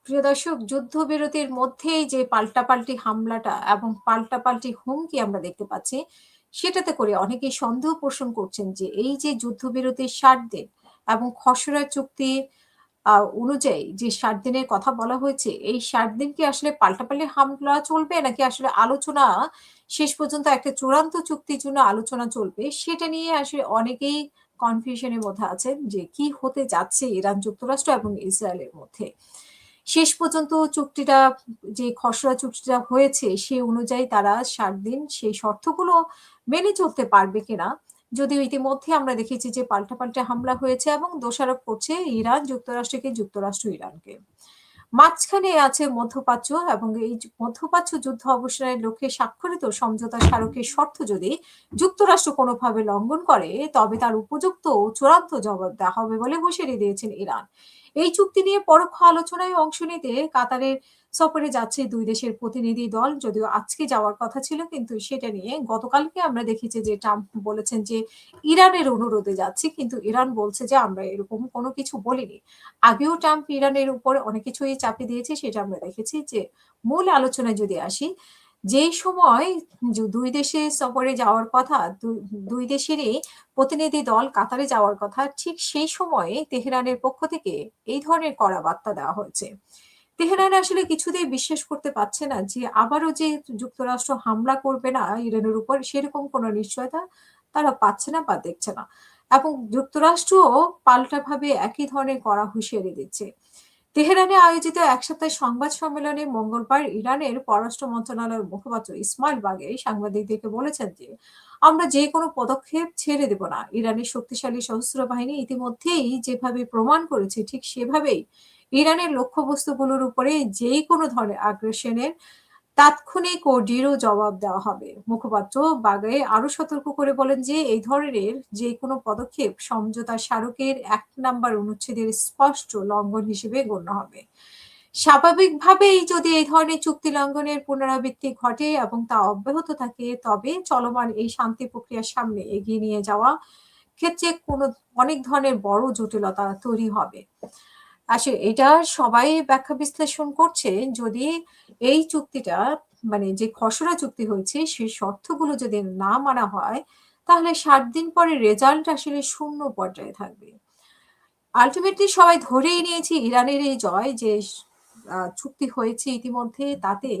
প্রিয় দর্শক, যুদ্ধবিরতির মধ্যেই যে পাল্টাপাল্টি হামলাটা এবং পাল্টাপাল্টি হুমকি আমরা দেখতে পাচ্ছি, সেটাতে করে অনেকেই সন্দেহ পোষণ করছেন যে এই যে যুদ্ধবিরতির ৬০ দিন এবং খসড়া চুক্তি আ অনুযায়ী যে ৬০ দিনের কথা বলা হয়েছে, এই ৬০ দিন কি আসলে পাল্টাপাল্টি হামলা চলবে? নাকি আসলে আলোচনা শেষ পর্যন্ত একটা চূড়ান্ত চুক্তির জন্য আলোচনা চলবে? সেটা নিয়ে আসলে অনেকেই কনফিউশন এর মধ্যে আছেন যে কি হতে যাচ্ছে ইরান যুক্তরাষ্ট্র এবং ইসরায়েলের মধ্যে। শেষ পর্যন্ত চুক্তিটা যে খসড়া চুক্তিটা হয়েছে সে অনুযায়ী তারা ৬০ দিন সেই শর্তগুলো মেনে চলতে পারবে কিনা? যদিও ইতিমধ্যে আমরা দেখেছি যে পাল্টা হামলা হয়েছে এবং দোষারোপ করছে ইরান যুক্তরাষ্ট্রকে, যুক্তরাষ্ট্র ইরানকে। মাঝখানে আছে মধ্যপ্রাচ্য এবং এই মধ্যপ্রাচ্য যুদ্ধ অবসানের লক্ষ্যে স্বাক্ষরিত সমঝোতা স্মারকের শর্ত যদি যুক্তরাষ্ট্র কোনোভাবে লঙ্ঘন করে, তবে তার উপযুক্ত ও চূড়ান্ত জবাব দেওয়া হবে বলে হুঁশিয়ারি দিয়েছেন ইরান। এই চুক্তি নিয়ে পরোক্ষ আলোচনায় অংশ নিতে কাতারের সফরে যাচ্ছে ২ দেশের প্রতিনিধি দল। যদিও আজকে যাওয়ার কথা ছিল, কিন্তু সেটা নিয়ে গতকালকে আমরা দেখেছি যে ট্রাম্প বলেছেন যে ইরানের অনুরোধে যাচ্ছি। কিন্তু ইরান বলছে যে আমরা এরকম কোনো কিছু বলিনি। আগেও ট্রাম্প ইরানের উপর অনেক কিছুই চাপিয়ে দিয়েছে, সেটা আমরা দেখেছি। যে মূল আলোচনায় যদি আসি, যেই সময় ২ দেশে সফরে যাওয়ার কথা, ২ দেশেরই প্রতিনিধি দল কাতারে যাওয়ার কথা, ঠিক সেই সময়ে তেহরানের পক্ষ থেকে এই ধরনের কড়া বার্তা দেওয়া হয়েছে। তেহরান আসলে কিছুতেই বিশ্বাস করতে পারছে না যে আবারও যে যুক্তরাষ্ট্র হামলা করবে না ইরানের উপর, সেরকম কোনো নিশ্চয়তা তারা পাচ্ছে না বা দেখছে না। এবং যুক্তরাষ্ট্রও পাল্টাভাবে একই ধরনের কড়া হুঁশিয়ারি দিচ্ছে। তেহরানে আয়োজিত এক সপ্তাহের সংবাদ সম্মেলনে মঙ্গলবার ইরানের পররাষ্ট্র মন্ত্রণালয়ের মুখপাত্র ইসমাইল বাগেই সাংবাদিকদেরকে বলেছেন যে আমরা যে কোনো পদক্ষেপ ছেড়ে দেব না। ইরানের শক্তিশালী সশস্ত্র বাহিনী ইতিমধ্যেই যেভাবে প্রমাণ করেছে, ঠিক সেভাবেই ইরানের লক্ষ্যবস্তুগুলোর উপরে যেই কোনো ধরনের আগ্রাসনের তাৎক্ষণিক ও দৃঢ় জবাব দেওয়া হবে। মুখপাত্র বাগাই আরো সতর্ক করে বলেন যে এই ধরনের যে কোনো পদক্ষেপ সমঝোতা স্মারকের ১ নাম্বার অনুচ্ছেদের স্পষ্ট লঙ্ঘন হিসেবে গণ্য হবে। স্বাভাবিকভাবেই যদি এই ধরনের চুক্তি লঙ্ঘনের পুনরাবৃত্তি ঘটে এবং তা অব্যাহত থাকে, তবে চলমান এই শান্তি প্রক্রিয়ার সামনে এগিয়ে নিয়ে যাওয়া ক্ষেত্রে অনেক ধরনের বড় জটিলতা তৈরি হবে। আসলে এটা সবাই ব্যাখ্যা বিশ্লেষণ করছে, যদি এই চুক্তিটা মানে যে খসড়া চুক্তি হয়েছে সেই শর্তগুলো যদি না মানা হয়, তাহলে ৬০ দিন পরে রেজাল্ট আসলে শূন্য পর্যায়ে থাকবে। আল্টিমেটলি সবাই ধরেই নিয়েছি ইরানের এই জয় যে চুক্তি হয়েছে ইতিমধ্যে, তাতে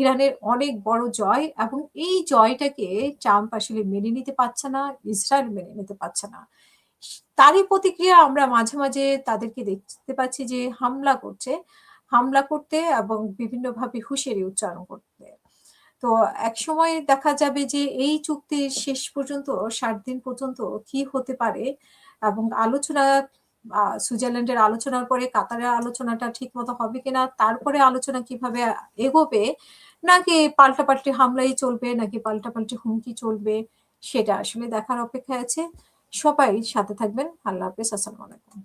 ইরানের অনেক বড় জয় এবং এই জয়টাকে ট্রাম্প আসলে মেনে নিতে পারছে না, ইসরায়েল মেনে নিতে পারছে না। তারই প্রতিক্রিয়া আমরা মাঝে, মাঝে তাদেরকে দেখতে পাচ্ছি যে হামলা করছে। হামলা করতে এবং বিভিন্নভাবে হুঁশিয়ারি উচ্চারণ করতে। তো একসময় দেখা যাবে যে এই চুক্তির শেষ পর্যন্ত ৬০ দিন পর্যন্ত কি হতে পারে এবং আলোচনা সুইজারল্যান্ডের আলোচনার পরে কাতারের আলোচনাটা ঠিকমতো হবে কিনা, তারপরে আলোচনা কিভাবে এগোবে, নাকি পাল্টাপাল্টি হামলাই চলবে, নাকি পাল্টাপাল্টি হুমকি চলবে, সেটা আসলে দেখার অপেক্ষায় আছে। সবাই সাথে থাকবেন। আল্লাহ হাফেজ। আসসালামু আলাইকুম।